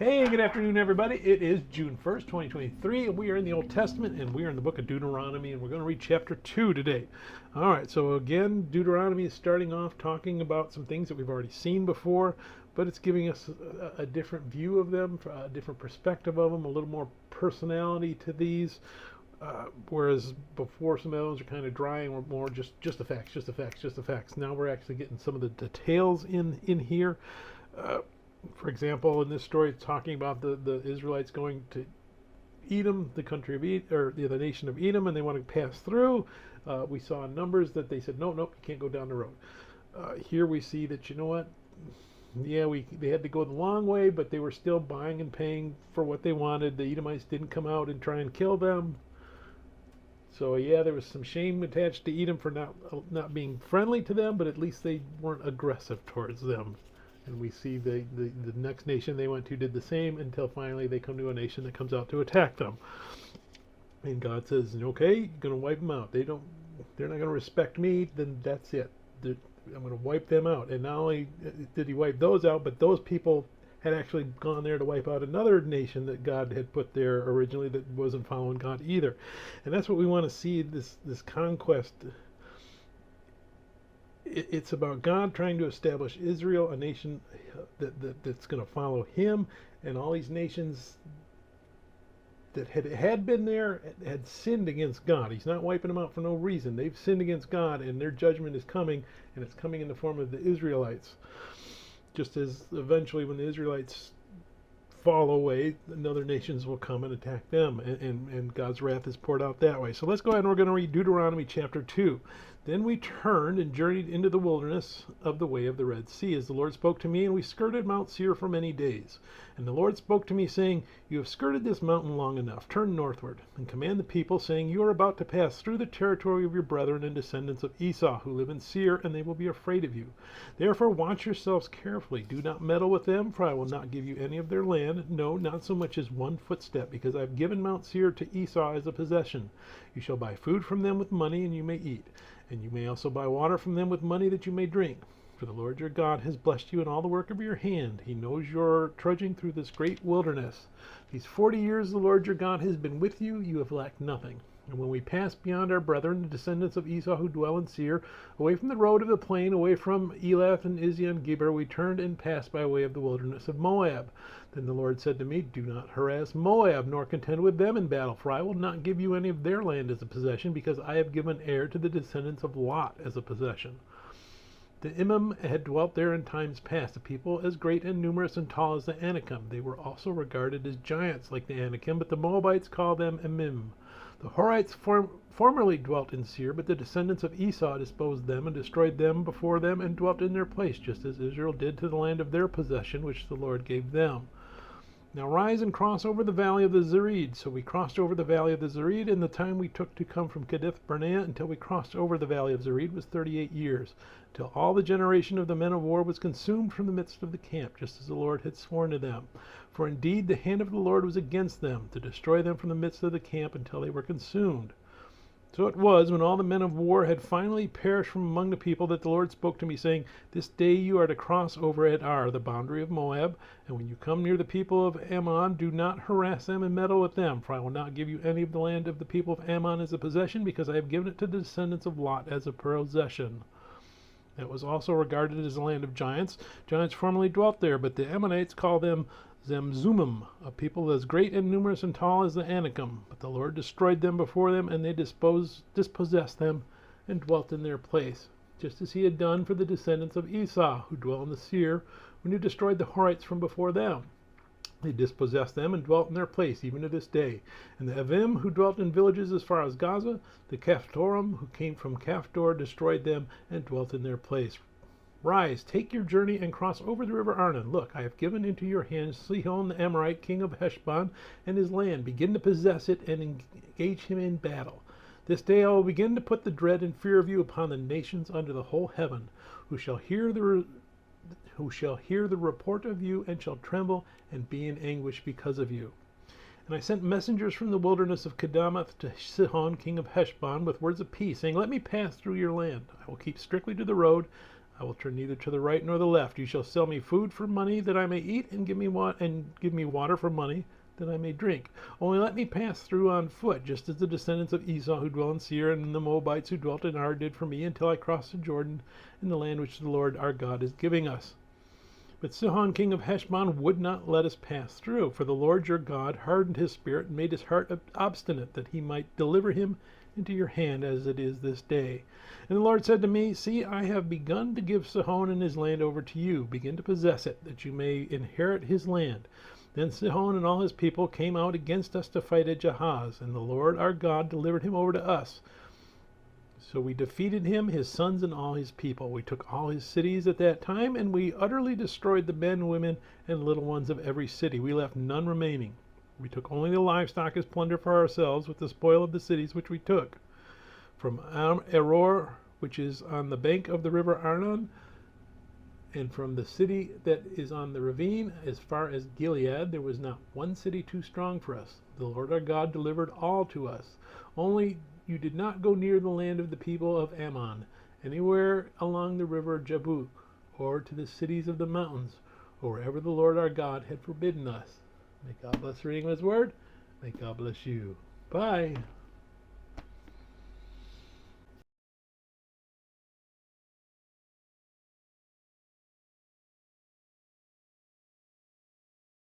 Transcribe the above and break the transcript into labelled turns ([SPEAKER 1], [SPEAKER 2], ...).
[SPEAKER 1] Hey, good afternoon, everybody. It is June 1st, 2023, and we are in the Old Testament, and we are in the book of Deuteronomy, and we're going to read chapter 2 today. All right, so again, Deuteronomy is starting off talking about some things that we've already seen before, but it's giving us a different view of them, a different perspective of them, a little more personality to these. Whereas before, some of those are kind of dry and were more just the facts, just the facts, just the facts. Now we're actually getting some of the details in here. For example, in this story, it's talking about the Israelites going to Edom, the country of Edom, or the nation of Edom, and they want to pass through. We saw in Numbers that they said, no, you can't go down the road. Here we see that, you know what? Yeah, they had to go the long way, but they were still buying and paying for what they wanted. The Edomites didn't come out and try and kill them. So yeah, there was some shame attached to Edom for not being friendly to them, but at least they weren't aggressive towards them. And we see the next nation they went to did the same until finally they come to a nation that comes out to attack them. And God says, okay, you're going to wipe them out. They're not going to respect me, then that's it. I'm going to wipe them out. And not only did he wipe those out, but those people had actually gone there to wipe out another nation that God had put there originally that wasn't following God either. And that's what we want to see, this conquest. It's about God trying to establish Israel, a nation that's going to follow him, and all these nations that had been there had sinned against God. He's not wiping them out for no reason. They've sinned against God, and their judgment is coming, and it's coming in the form of the Israelites. Just as eventually when the Israelites fall away, other nations will come and attack them, and God's wrath is poured out that way. So let's go ahead and we're going to read Deuteronomy chapter 2. Then we turned and journeyed into the wilderness of the way of the Red Sea, as the Lord spoke to me, and we skirted Mount Seir for many days. And the Lord spoke to me, saying, You have skirted this mountain long enough. Turn northward, and command the people, saying, You are about to pass through the territory of your brethren and descendants of Esau, who live in Seir, and they will be afraid of you. Therefore watch yourselves carefully. Do not meddle with them, for I will not give you any of their land, no, not so much as one footstep, because I have given Mount Seir to Esau as a possession. You shall buy food from them with money, and you may eat. And you may also buy water from them with money that you may drink. For the Lord your God has blessed you in all the work of your hand. He knows you're trudging through this great wilderness. These 40 years the Lord your God has been with you. You have lacked nothing. And when we pass beyond our brethren, the descendants of Esau who dwell in Seir, away from the road of the plain, away from Elath and Ezion-Geber, we turned and passed by way of the wilderness of Moab. Then the Lord said to me, Do not harass Moab, nor contend with them in battle, for I will not give you any of their land as a possession, because I have given Ar to the descendants of Lot as a possession. The Imam had dwelt there in times past, a people as great and numerous and tall as the Anakim. They were also regarded as giants like the Anakim, but the Moabites called them Emim. The Horites formerly dwelt in Seir, but the descendants of Esau disposed them and destroyed them before them and dwelt in their place, just as Israel did to the land of their possession, which the Lord gave them. Now rise and cross over the valley of the Zered. So we crossed over the valley of the Zered, and the time we took to come from Kadesh Barnea until we crossed over the valley of Zered was 38 years, till all the generation of the men of war was consumed from the midst of the camp, just as the Lord had sworn to them. For indeed the hand of the Lord was against them, to destroy them from the midst of the camp until they were consumed. So it was, when all the men of war had finally perished from among the people, that the Lord spoke to me, saying, This day you are to cross over at Ar, the boundary of Moab, and when you come near the people of Ammon, do not harass them and meddle with them, for I will not give you any of the land of the people of Ammon as a possession, because I have given it to the descendants of Lot as a possession. That was also regarded as a land of giants. Giants formerly dwelt there, but the Ammonites call them Zamzummim, a people as great and numerous and tall as the Anakim. But the Lord destroyed them before them, and they dispossessed them and dwelt in their place, just as he had done for the descendants of Esau, who dwell in the Seir, when he destroyed the Horites from before them. They dispossessed them and dwelt in their place, even to this day. And the Avim, who dwelt in villages as far as Gaza, the Caphtorim, who came from Caphtor, destroyed them and dwelt in their place. Rise, take your journey, and cross over the river Arnon. Look, I have given into your hands Sihon the Amorite, king of Heshbon, and his land. Begin to possess it and engage him in battle. This day I will begin to put the dread and fear of you upon the nations under the whole heaven, who shall hear the report of you, and shall tremble and be in anguish because of you. And I sent messengers from the wilderness of Kedamoth to Sihon, king of Heshbon, with words of peace, saying, Let me pass through your land. I will keep strictly to the road I will turn neither to the right nor the left. You shall sell me food for money that I may eat, and give me water for money that I may drink. Only let me pass through on foot, just as the descendants of Esau who dwell in Seir and the Moabites who dwelt in Ar did for me, until I cross the Jordan in the land which the Lord our God is giving us. But Sihon king of Heshbon would not let us pass through, for the Lord your God hardened his spirit and made his heart obstinate, that he might deliver him into your hand as it is this day. And the Lord said to me, See, I have begun to give Sihon and his land over to you. Begin to possess it, that you may inherit his land. Then Sihon and all his people came out against us to fight at Jahaz, and the Lord our God delivered him over to us. So we defeated him, his sons, and all his people. We took all his cities at that time, and we utterly destroyed the men, women, and little ones of every city. We left none remaining. We took only the livestock as plunder for ourselves, with the spoil of the cities which we took. From Aror, which is on the bank of the river Arnon, and from the city that is on the ravine, as far as Gilead, there was not one city too strong for us. The Lord our God delivered all to us. Only you did not go near the land of the people of Ammon, anywhere along the river Jabbok, or to the cities of the mountains, or wherever the Lord our God had forbidden us. May God bless the reading of his word. May God bless you. Bye.